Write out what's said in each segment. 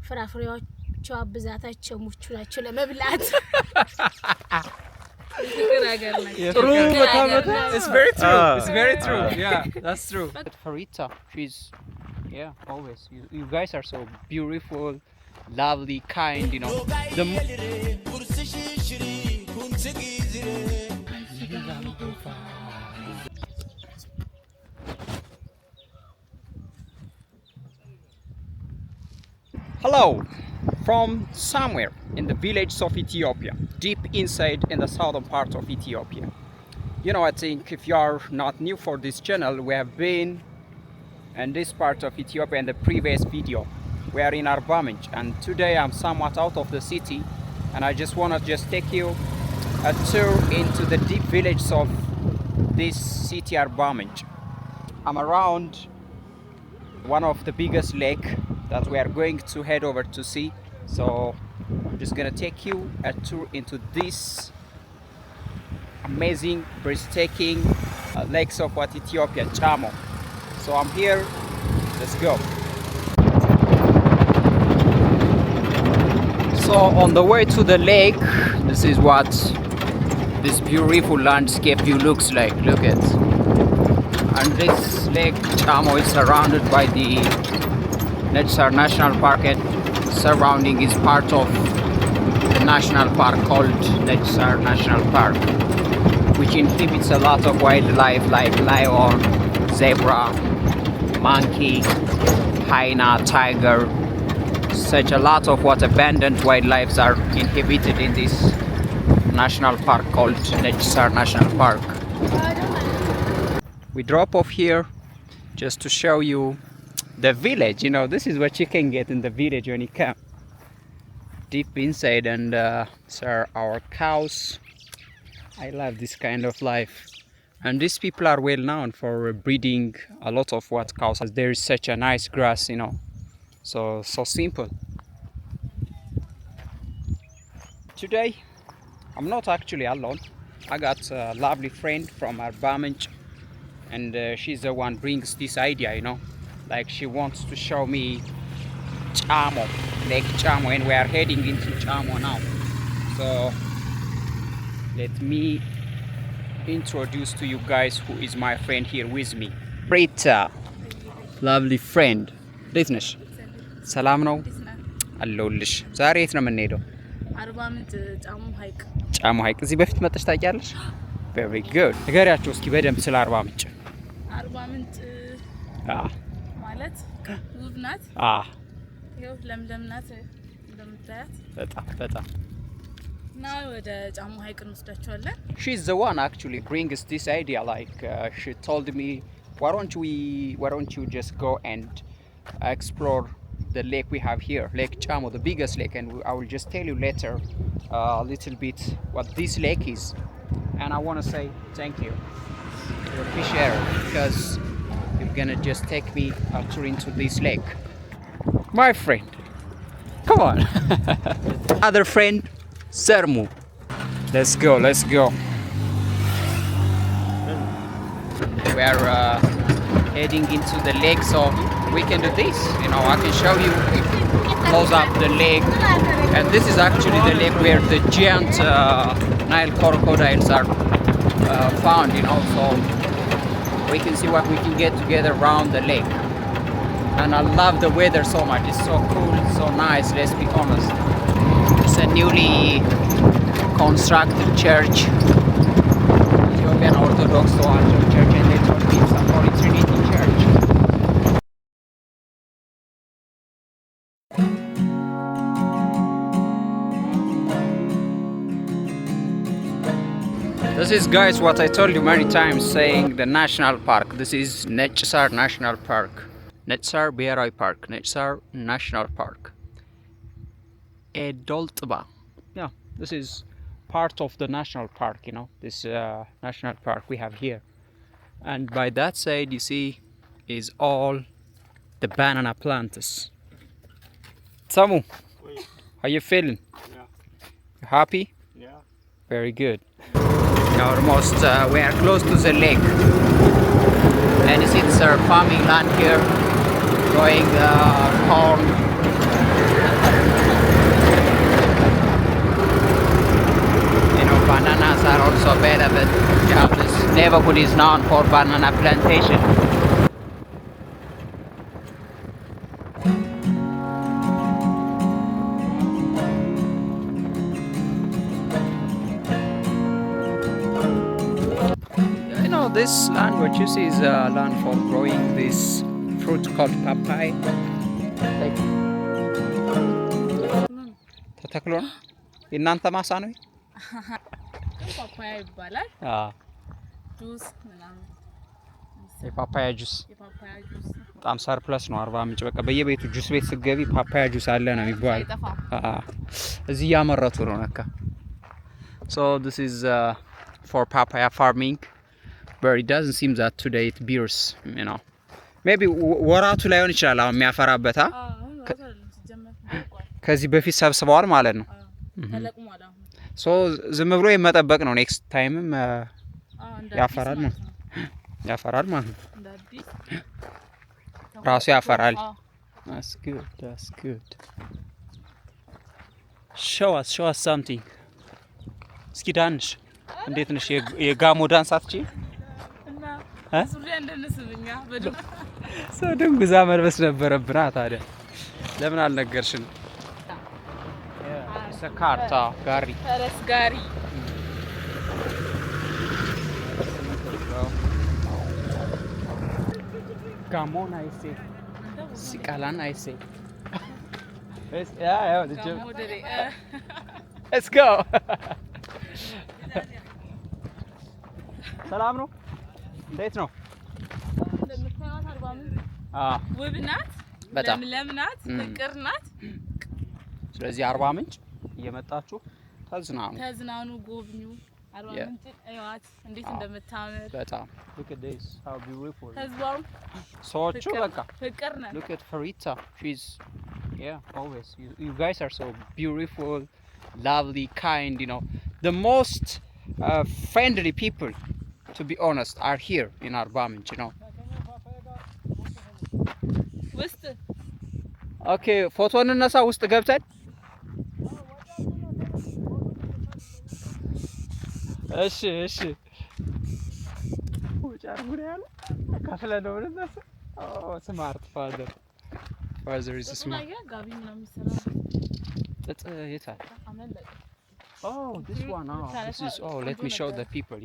ፍራፍሬዎቿ ብዛታቸው ሙቹ ናቸው ለመብላት It's very true. It's very true. Yeah, that's true. Farita, she's always. You guys are so beautiful, lovely, kind. You know. Hello, from somewhere in the village of Ethiopia, deep inside in the southern part of Ethiopia. You know, I think if you are not new for this channel, we have been in this part of Ethiopia in the previous video. We are in Arba Minch, and today I'm somewhat out of the city, and I just want to take you a tour into the deep village of this city, Arba Minch. I'm around one of the biggest lake that we are going to head over to see. So I'm just gonna take you a tour into this amazing, breathtaking lakes of what Ethiopia, Chamo. So I'm here, let's go. So on the way to the lake, this is what this beautiful landscape view looks like. Look at, and this lake Chamo is surrounded by the Netchsar National Park, and surrounding is part of the national park called Netchsar National Park, which inhibits a lot of wildlife like lion, zebra, monkey, hyena, tiger. Such a lot of what abandoned wildlife are inhibited in this national park called Netchsar National Park. We drop off here just to show you the village. You know, this is what you can get in the village when you come deep inside, and these are our cows. I love this kind of life, and these people are well known for breeding a lot of what cows. There is such a nice grass, you know, so simple. Today I'm not actually alone. I got a lovely friend from Arba Minch, and she's the one brings this idea, you know, like she wants to show me Chamo, Lake Chamo, and we are heading into Chamo now. So let me introduce to you guys who is my friend here with me. Rita, lovely friend. እንዴት ነሽ? ሰላም ነው አለሁልሽ። ዛሬ የት ነው የምንሄደው? አርባ ምንጭ ጫሞ ሐይቅ። ጫሞ ሐይቅ እዚህ በፊት መጥተሽ ታውቂያለሽ? very good። ንገሪያቸው እስኪ በደንብ ስለ አርባ ምንጭ። አርባ ምንጭ ማለት ውብ ናት። ይኸው ለምለም ናት እንደምታያት። በጣም እና ወደ ጫሞ ሐይቅ እንወስዳቸዋለን። She's the one actually brings this idea, like she told me, why don't you just go and explore the lake we have here, Lake Chamo, the biggest lake, and I will just tell you later a little bit what this lake is. And I want to say thank you to the fish air, because you're gonna just take me a tour into this lake. My friend, come on. Other friend, Sermu. Let's go. We are heading into the lake, so we can do this. You know, I can show you close up the lake, and this is actually the lake where the giant Nile crocodiles are found. You know, so we can see what we can get together around the lake. And I love the weather so much. It's so cool, so nice. Let's be honest. It's a newly constructed church, Ethiopian Orthodox Church, and they told me it's a Holy Trinity Church. This is, guys, what I told you many times, saying the national park. This is Netchsar National Park. Netchsar Biharai Park. Netchsar National Park. Edoltba. Yeah, this is part of the national park, you know, this national park we have here. And by that side, you see, is all the banana plants. Samu, how you feeling? Yeah. You happy? Yeah. Very good. Almost we are close to the lake, and you see it's our farming land here, growing corn, neighborhood is known for banana plantation. You know, this land what you see is a land for growing this fruit called papaya. Like, ተተክሎ ነው የእናንተ ማሳ ነው? ፓፓያ ይባላል። ጁስ ምናምን የፓፓያ ጁስ የፓፓያ ጁስ በጣም ሰርፕለስ ነው። አርባ ምንጭ በቃ በየቤቱ ጁስ ቤት ስትገቢ ፓፓያ ጁስ አለ ነው የሚባለው። እዚህ እያመረቱ ነው ነካ። So this is for papaya farming, but it doesn't seem that today it bears, you know. Maybe ወራቱ ላይሆን ይችላል አሁን የሚያፈራበት። ከዚህ በፊት ሰብስበዋል ማለት ነው። ተለቅሟል አሁን። ሶ ዝም ብሎ የመጠበቅ ነው። ኔክስት ታይምም ያፈራል ማለት ነው። ያፈራል ማለት ነው። ራሱ ያፈራል። That's good. That's good. Show us something. እስኪ ዳንሽ እንዴት ነሽ? የጋሞ ዳንስ አትችይ? እና ሱሪያ እንደነስብኛ በደም ሰው ድንጉዛ መልበስ ነበረብና ታዲያ ለምን አልነገርሽን? ካርታ ጋሪ ፈረስ ጋሪ ጋሞን አይሴ ሲቃላን አይሴ yeah the gym. Let's go. ሰላም ነው? እንዴት ነው? እንደምታዩት አርባ ምንጭ ውብ ናት፣ ለምለም ናት፣ ፍቅር ናት። ስለዚህ አርባ ምንጭ እየመጣችሁ ተዝናኑ፣ ጎብኙ። አርባ ምንጭ እዩዋት እንዴት እንደምታምር በጣም look at this how beautiful ህዝቧም ሰዎቹ በቃ ፍቅር ናት። look at Farita, she's always you guys are so beautiful, lovely, kind, you know, the most friendly people, to be honest, are here in Arba Minch, you know. ውስጥ okay ፎቶ እንነሳ ውስጥ ገብተን እሺ ወጫር ጉዳ ያለ ካፍለ ነው ለነሱ ስማርት ፋዘር is smart ጋቢ ምናምን ይሰራል። ጥጥ የታል? Oh, this one. This is let me show the people.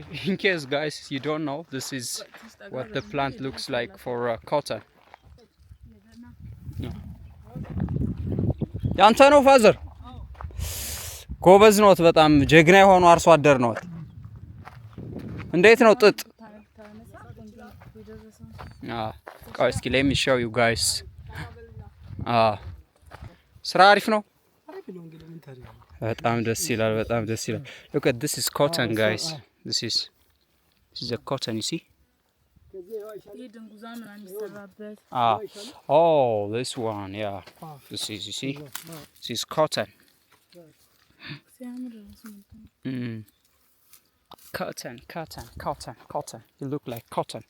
If, in case guys you don't know, this is what the plant looks like for cotton. ያንተ ነው ፋዘር? ጎበዝ ነው በጣም ጀግና የሆኑ አርሶ አደር ነው። እንዴት ነው ጥጥ? እስኪ let me show you guys. ስራ አሪፍ ነው። በጣም ደስ ይላል። Look at this is cotton guys. This is a cotton, you see? Oh, this one, yeah. This is, you see? This is cotton. Cotton. You look like cotton.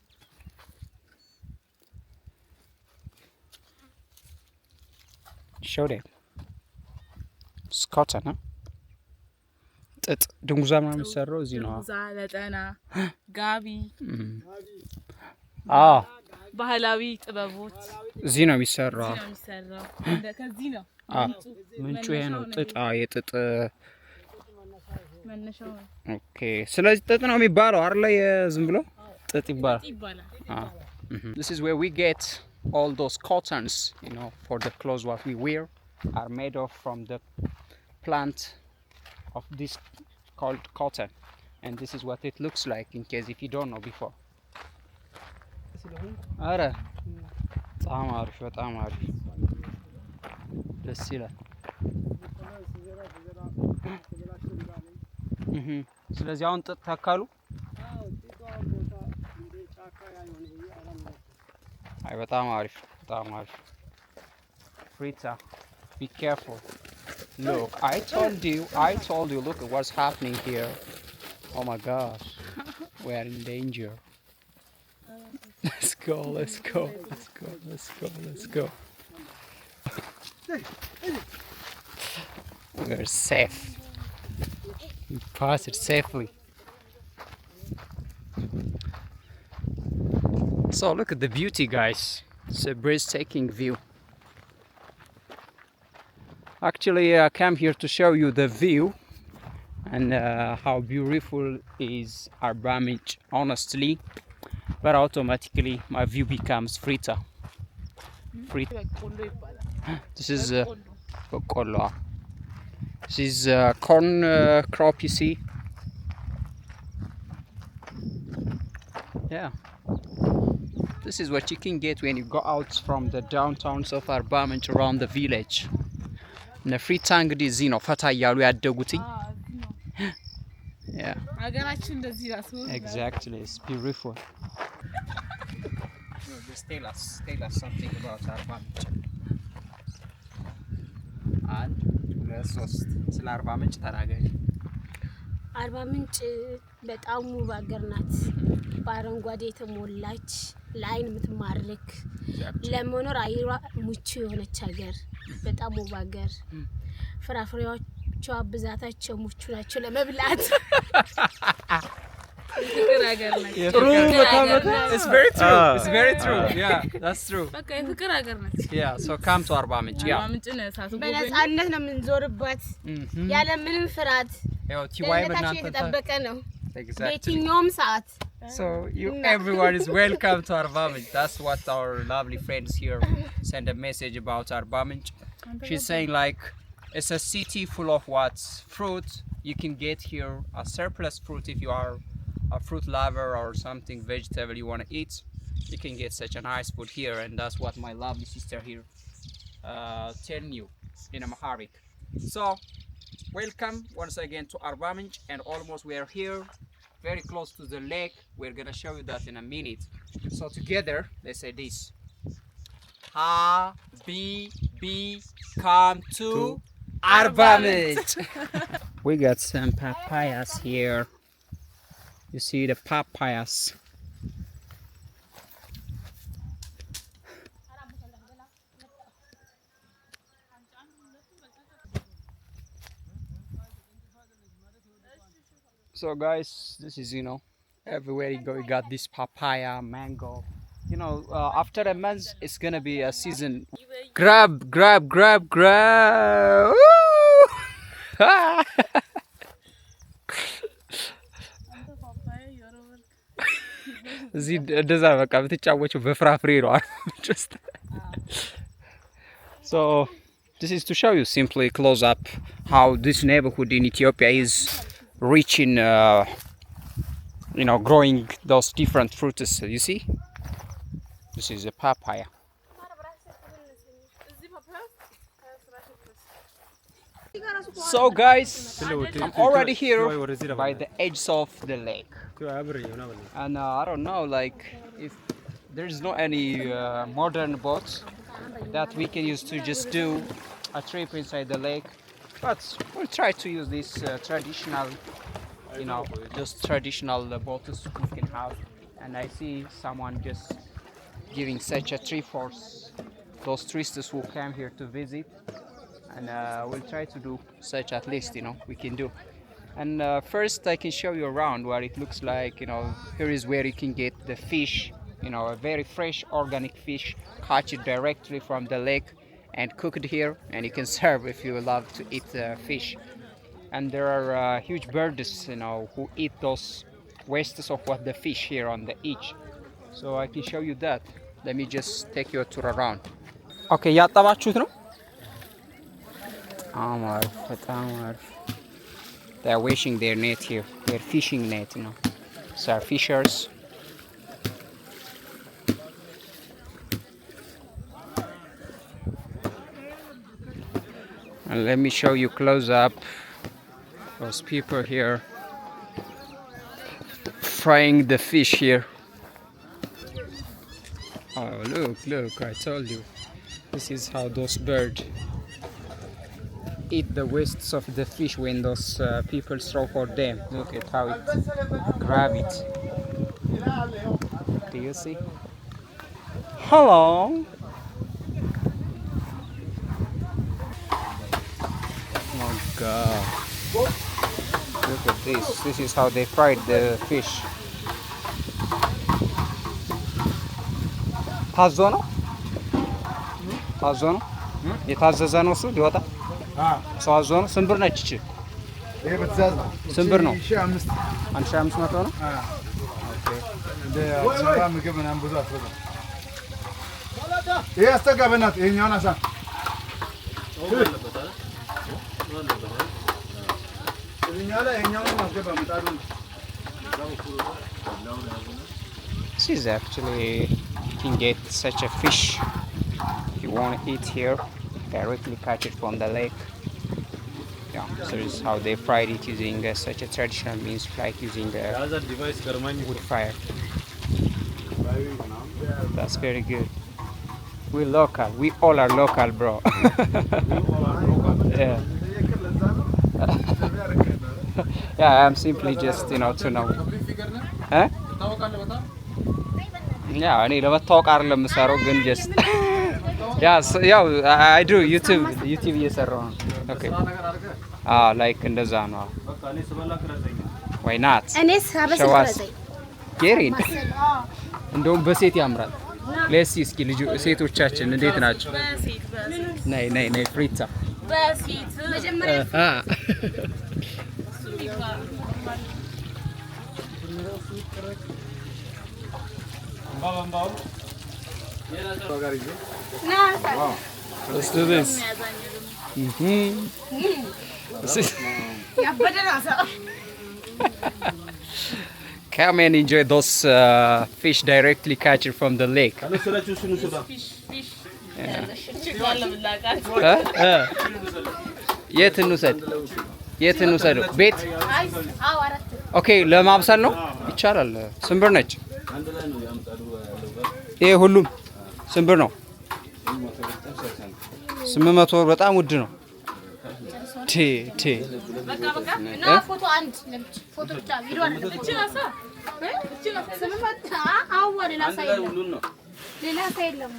Show them. It's cotton, huh? ጥጥ ድንጉዛ ምናምን የሚሰራው እዚህ ነው። ድንጉዛ ለጠና ጋቢ ባህላዊ ጥበቦች እዚህ ነው የሚሰራው። ከዚህ ነው ምንጩ ይሄ ነው። ጥጥ የጥጥ መነሻው ነው። ኦኬ ስለዚህ ጥጥ ነው የሚባለው አይደል? ዝም ብሎ ጥጥ ይባላል። This is where we get all those cottons, you know, for the clothes what we wear are made of from the plant of this called cotton, and this is what it looks like in case if you don't know before. Ara በጣም አሪፍ ደስ ይላል። ስለዚህ አሁን ጥጥ ተካሉ። አይ በጣም አሪፍ Frita, be careful. Look, I told you, look at what's happening here. Oh my gosh, we are in danger. Let's go. We're safe. We passed it safely. So look at the beauty, guys. It's a breathtaking view. Actually, I came here to show you the view and how beautiful is Arba Minch, honestly. But automatically my view becomes Frita. This is Bokolo. This is corn crop, you see. Yeah. This is what you can get when you go out from the downtowns of Arba Minch around the village. እነ ፍሪታ እንግዲህ እዚህ ነው ፈታ እያሉ ያደጉትኝ። Yeah. ሀገራችን እንደዚህ ራሱ Exactly. It's beautiful. Just tell us something about Arba Minch. አንድ ሁለት ሶስት ስለ አርባ ምንጭ ተናገሪ። አርባ ምንጭ በጣም ውብ ሀገር ናት። በአረንጓዴ የተሞላች ለአይን የምትማርክ ለመኖር አየሯ ምቹ የሆነች ሀገር፣ በጣም ውብ ሀገር። ፍራፍሬዎቿ ብዛታቸው ምቹ ናቸው ለመብላት። ፍቅር ሀገር ነች። It's very true. It's very true. Yeah, that's true. በቃ የፍቅር ሀገር ነች። Yeah, so come to Arba Minch. Yeah. አርባ ምንጭን ሳትጎበኙ በነፃነት ነው የምንዞርበት ያለ ምንም ፍርሃት። ያው ቲዋይ ደህንነታችን በእናንተ የተጠበቀ ነው Exactly. በየትኛውም ሰዓት። So everyone is welcome to Arba Minch. That's what our lovely friends here send a message about Arba Minch. She's saying like it's a city full of what fruit you can get here, a surplus fruit if you are a fruit lover or something vegetable you want to eat. You can get such a nice food here, and that's what my lovely sister here telling you in Amharic. So welcome once again to Arba Minch, and almost we are here very close to the lake. We're gonna show you that in a minute. So together let's say this: come to Arba Minch. We got some papayas here. You see the papayas. So guys, this is, everywhere you go, you got this papaya, mango. After a month, it's gonna be a season. Grab! Woo! እዚህ እንደዛ በቃ ብትጫወቹ በፍራፍሬ ነው just. So this is to show you simply close up how this neighborhood in Ethiopia is rich in growing those different fruits. You see, this is a papaya. So guys, I'm already here by the edge of the lake, and I don't know, like, if there's no any modern boats that we can use to just do a trip inside the lake, but we'll try to use this traditional, just traditional boats we can have. And I see someone just giving such a treat for those tourists who came here to visit, and we'll try to do such at least, we can do. And first I can show you around what it looks like. Here is where you can get the fish, a very fresh organic fish, catch it directly from the lake and cook it here, and you can serve if you love to eat fish. And there are huge birds, who eat those wastes of what the fish here on the beach. So I can show you that. Let me just take you a tour around. Okay, ያጠባችሁት ነው? በጣም አሪፍ። They are washing their net here, their fishing net, These are fishers. And let me show you close up those people here frying the fish here. Oh, look, I told you. This is how those birds eat the wastes of the fish when those people throw for them. Look at how it grab it. Do you see? Hello. Oh God. Look at this. This is how they fried the fish. ታዞ ነው የታዘዘ ነው እሱ ሊወጣ ሰው አዞ ነው። ስንት ብር ነች እቺ? ይሄ በትእዛዝ ነው። ስንት ብር ነው? 1500 ነው። ኦኬ እንደ አስራ ምግብ ምናምን ብዙ አትበዛም። ይሄ አስጠጋ በእናትህ ይሄኛውን አሳ This is actually you can get such a fish if you want to eat here, directly catch it from the lake. Yeah, so this is how they fried it using such a traditional means, like using wood fire. That's very good. We're local. We all are local, bro. Yeah. Yeah, I'm simply just, to know. Huh? Yeah, I need a talk አይደለም የምሰራው ግን just yeah, I do YouTube እየሰራሁ ነው። Okay. Like እንደዛ ነው። Why not? እኔስ አበስኩኝ ጌሪን እንደውም በሴት ያምራል። ለሲ እስኪ ልጅ ሴቶቻችን እንዴት ናቸው? ነይ ፍሪታ በሴት መጀመሪያ Let's do this. Come and enjoy those fish directly catched from the lake. የት እንውሰድ? ቤት? ኦኬ፣ ለማብሰል ነው ይቻላል። ስንት ብር ነች? ይሄ ሁሉም ስንት ብር ነው? 800 ብር በጣም ውድ ነው። እና ፎቶ አንድ ፎቶ ብቻ ቪዲዮ አይደለም። ሌላ ሳይለም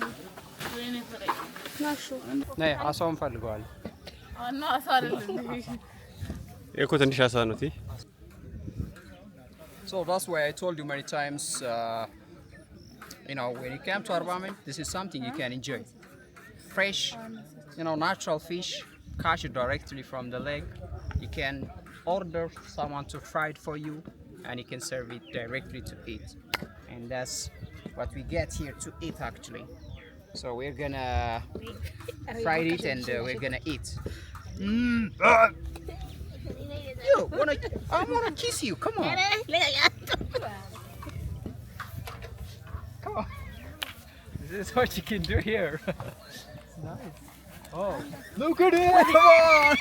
ነይ አሳውን ፈልገዋል። አና አሳ አይደለም እኮ ትንሽ አሳ ነው። So that's why I told you many times, when you come to Arbamen, this is something you can enjoy. Fresh, natural fish, catch it directly from the lake. You can order someone to fry it for you, and you can serve it directly to eat. And that's what we get here to eat actually. So we're gonna fry it and we're gonna eat. Yo, I wanna kiss you. Come on. Come on. This is what you can do here. Nice. Oh, look at it! Come on.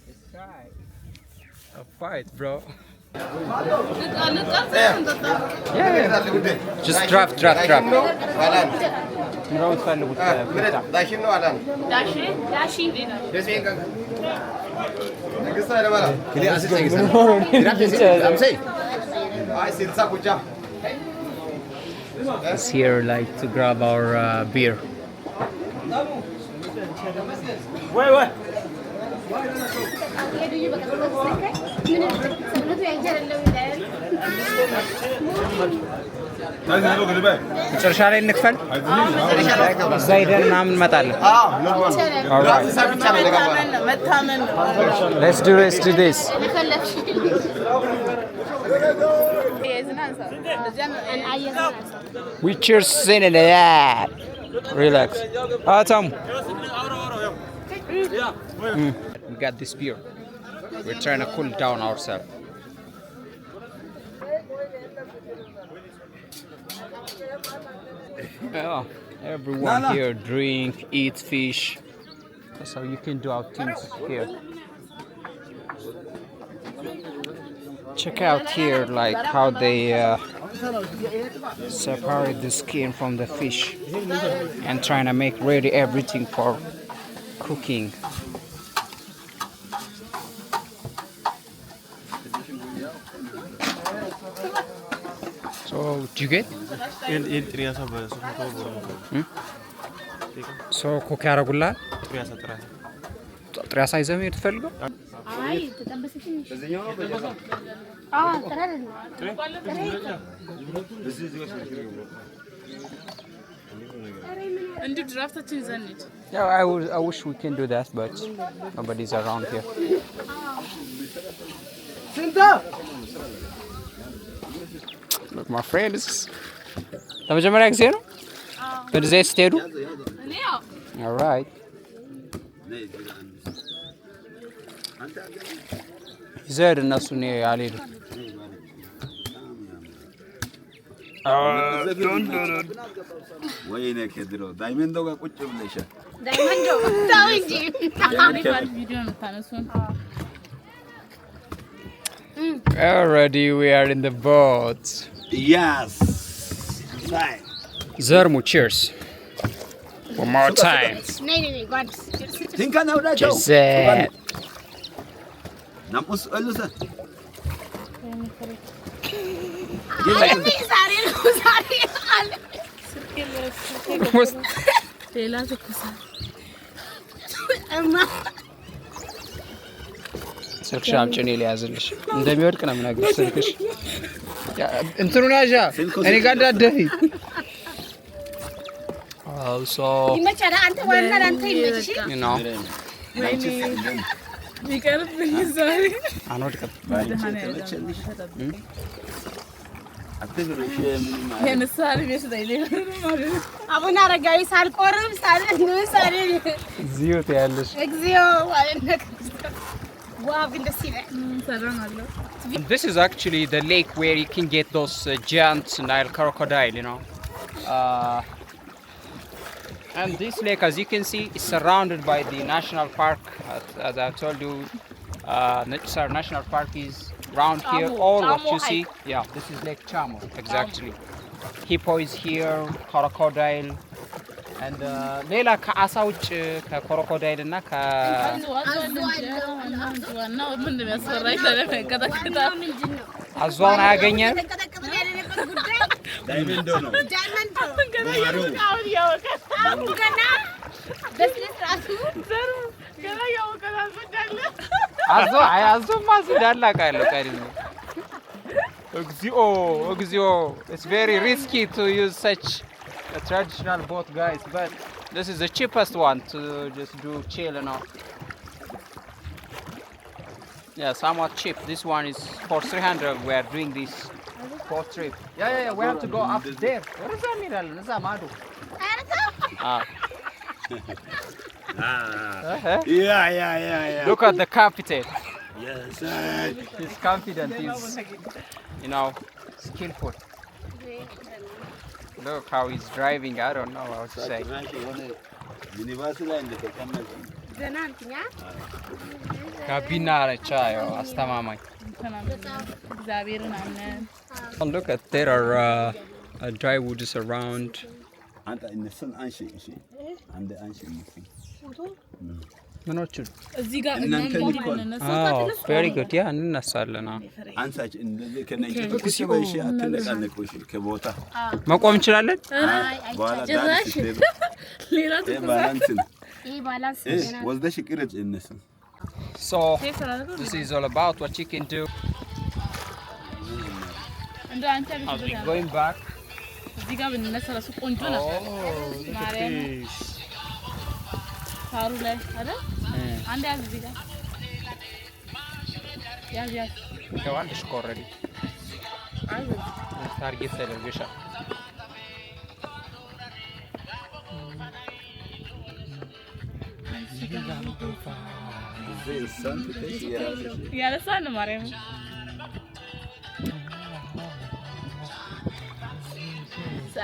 Let's try. A fight, bro. Yeah. Just draft. ምራው ፈልጉት ዳሽን ነው አላን ዳሺ ንግስት አይደባላ ክሊ አስገኝ አምሰይ አይ ሲልሳ ኩቻ It's here like to grab our beer. Wait. መጨረሻ ላይ እንክፈል። እዛ ሄደን ምናምን እንመጣለን። Let's do this. We cheers in that. Relax. Tom. We got this beer. We're trying to cool down ourselves. Yeah, everyone here drink, eat fish. That's how you can do our things here. Check out here like how they separate the skin from the fish and trying to make ready everything for cooking. So, do you get? So, cook ያረጉላ ጥሬ አሳ ይዘህ መሄድ ትፈልገው? Yeah, I wish we can do that, but nobody's around here. Look, my friends. ለመጀመሪያ ጊዜ ነው በዚህ ስትሄዱ? All right. ይዘድ እነሱ ነው ያልሄዱ። ወይኔ ከድሮ ዳይመንዶ ጋር ቁጭ ብለሻል። ዳይመንዶ ታው እንጂ ቪዲዮ ነው ታነሱን። Already we are in the boat. Yes. Right. Zermu, cheers. One more time. ነይ ጓድ Think I know that. Cheers. ናሙስ አሉሳ ዛሬ አለ ሌላ ትኩሳት እማ ስልክሽ አምጪ እኔ ልያዝልሽ። እንደሚወድቅ ነው የምነግርሽ ስልክሽ። እንትኑን ያዣ እኔ ጋር እንዳትደፊ። ይመቻል። አንተ ዋና አንተ ይመችሽ። ይቀርብኝ ዛሬ አንወድቅም። የንሳሪ ቤት ላይ ሌላ አቡነ አረጋዊ ሳልቆርብ ሳል እዚሁ ትያለሽ። እግዚኦ ማለት ዋው ግን ደስ ይላል። ሰራናለሁ። This is actually the lake where you can get those giant Nile crocodile, you know. And this lake, as you can see, is surrounded by the national park. As I told you, National Park is around here. All what you see, yeah, this is Lake Chamo, exactly. Hippo is here, crocodile, and ሌላ ከአሳ ውጭ ከክሮኮዳይል እና አዟን አያገኘን። ዳይመንዶ ነው። አዞማ ሲዳላ ቃለ ቀሪም እግዚኦ it's very risky to use such a traditional boat, guys, but this is the cheapest one to just do chill and all. Yeah, somewhat cheap. This one is for 300. We are doing this boat trip. Yeah, we have to go up there. What is that miral? Nasa madu. Yeah. Look at the captain. Yes. He's confident. He's, you know, skillful. Look how he's driving. I don't know how to say. ሚኒባስ ላይ እንደተቀመጠ ዘናንኛ ጋቢና ነች አስተማማኝ። እግዚአብሔርን አምነን Look at there are dry woods around. አንተ እነሱን አንሺ እሺ አንድ አንሺ እነሱን ምኖቹ እዚህ ጋር እናንተ very good. Yeah, እንነሳለን። አንሳች እንደዚህ ከነጭ ከበሽ አትነቃነቁሽ ከቦታ መቆም እንችላለን። በኋላ ዳንስ ሌላ ባላንስ ይሄ ባላንስ ወስደሽ ቅረጭ እነሱ So this is all about what you can do. እንደ አንተ I'll be going back. እዚህ ጋር ብንነሳ እራሱ ቆንጆ ነበር። ማርያም ሳሩ ላይ አይደል? አንድ ያዝ እዚህ ጋር ያዝ ከዋልሽ ኮረዲ አይ ታርጌት ተደርገሻል። ያለሳን ማርያም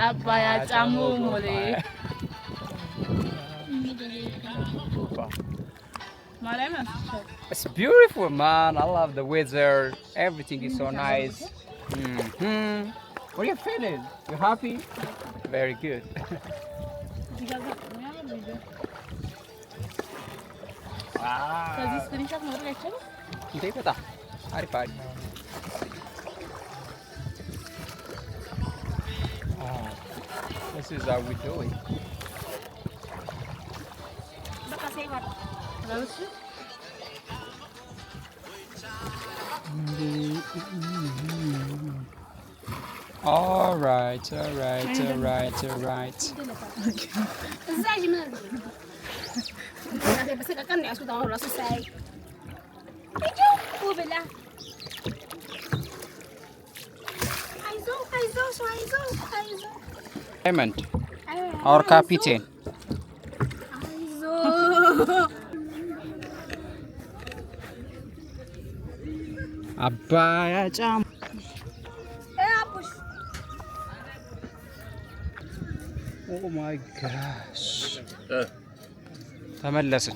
አባያ ጫሙ ሞሌ It's beautiful, man. I love the weather. Everything is so nice. What are you feeling? You happy? Very good. ከዚህ ስክሪንሾት ማድረግ አይቻልም? እንዴ በጣም አሪፍ አሪፍ። This is how we do it. Alright. Diamond, our captain. አባያ ጫማ ኦ ማይ ጋሽ ተመለስን።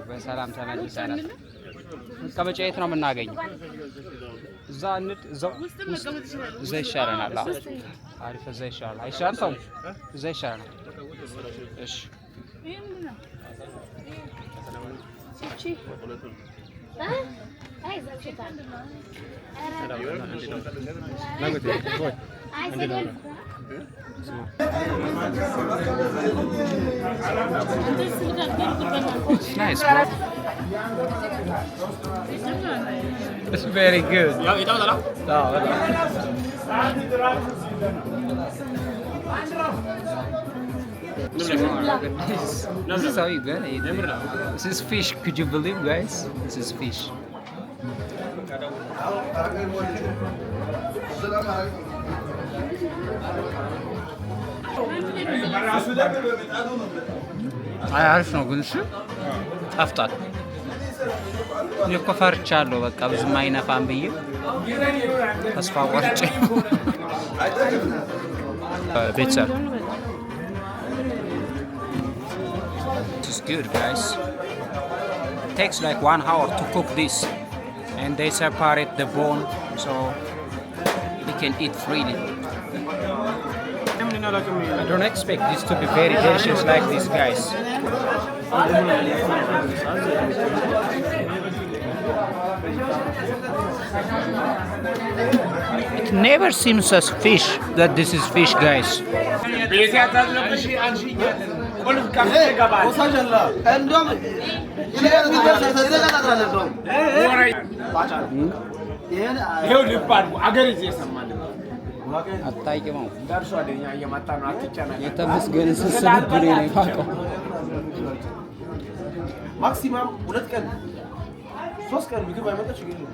በሰላም ተመልሰናል። መቀመጫ የት ነው የምናገኘው? እዛ ይሻለናል። አሪፍ፣ እዛ ይሻላል። አይሻልም? ሰው እዛ ይሻለናል። እሺ nice, bro. It's very good. This is how you gonna eat it. This is fish. Could you believe, guys? This is fish. አይ አሪፍ ነው ግን እሺ ጠፍቷል። እኔ እኮ ፈርቻለሁ በቃ ብዙም አይነፋም ብዬ ተስፋ ቆርጬ ቤተሰብ This is good, guys. It takes like 1 hour to cook this and they separate the bone so you can eat freely. I don't expect this to be very delicious like this, guys. It never seems as fish that this is fish, guys. አታይቀመው የተመስገን ስስብብሬ ነው ታውቀው ማክሲማም 2 ቀን 3 ቀን ምግብ አይመጣ ችግር ነው።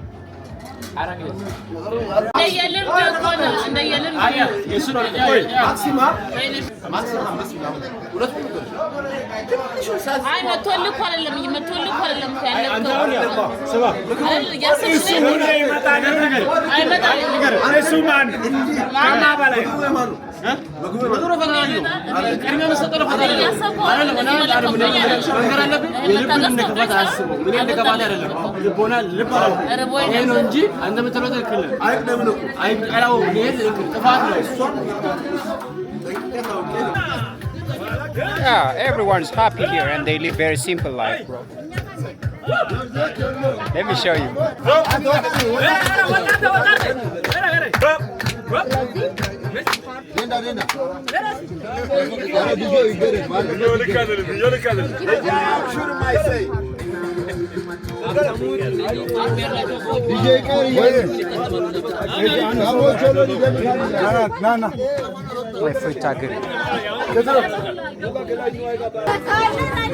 Yeah, everyone's happy here and they live very simple life, bro. Let me show you.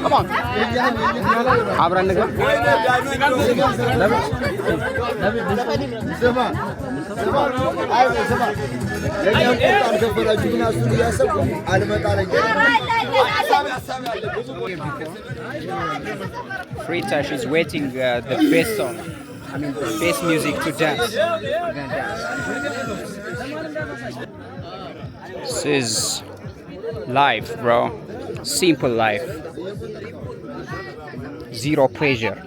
Come on. አብረን ነገር Frita, she's waiting the best song. I mean the best music to dance. This is life, bro. Simple life. Zero pressure.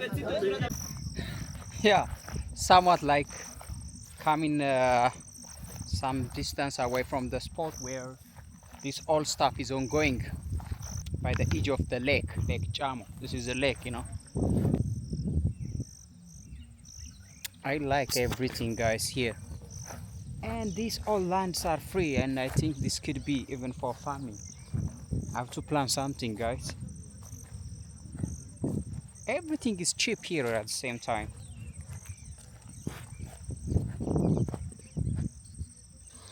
Yeah, somewhat like coming some distance away from the spot where this all stuff is ongoing by the edge of the lake, Lake Chamo. This is a lake, you know. I like everything, guys, here. And these all lands are free, and I think this could be even for farming. I have to plant something, guys. everything is cheap here at the same time.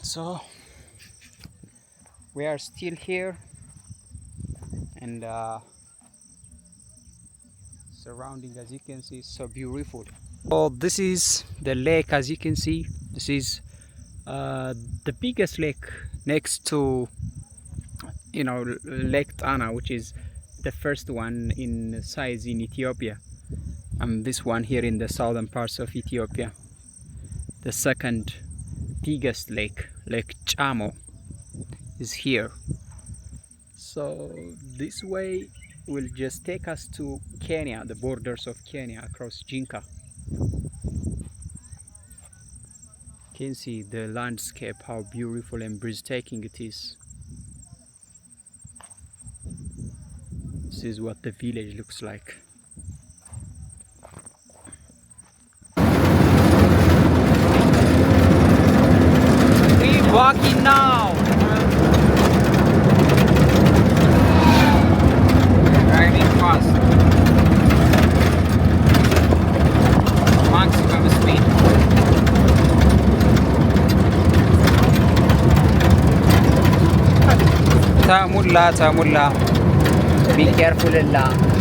So we are still here, and surrounding, as you can see, is so beautiful. Oh, this is the lake. As you can see, this is the biggest lake next to, you know, Lake Tana, which is the first one in size in Ethiopia, and this one here in the southern parts of Ethiopia. The second biggest lake, Lake Chamo, is here. So this way will just take us to Kenya, the borders of Kenya, across Jinka. You can see the landscape, how beautiful and breathtaking it is. This is what the village looks like. We're walking now. Driving fast. Maximum speed. Tamulla. Be careful, Allah.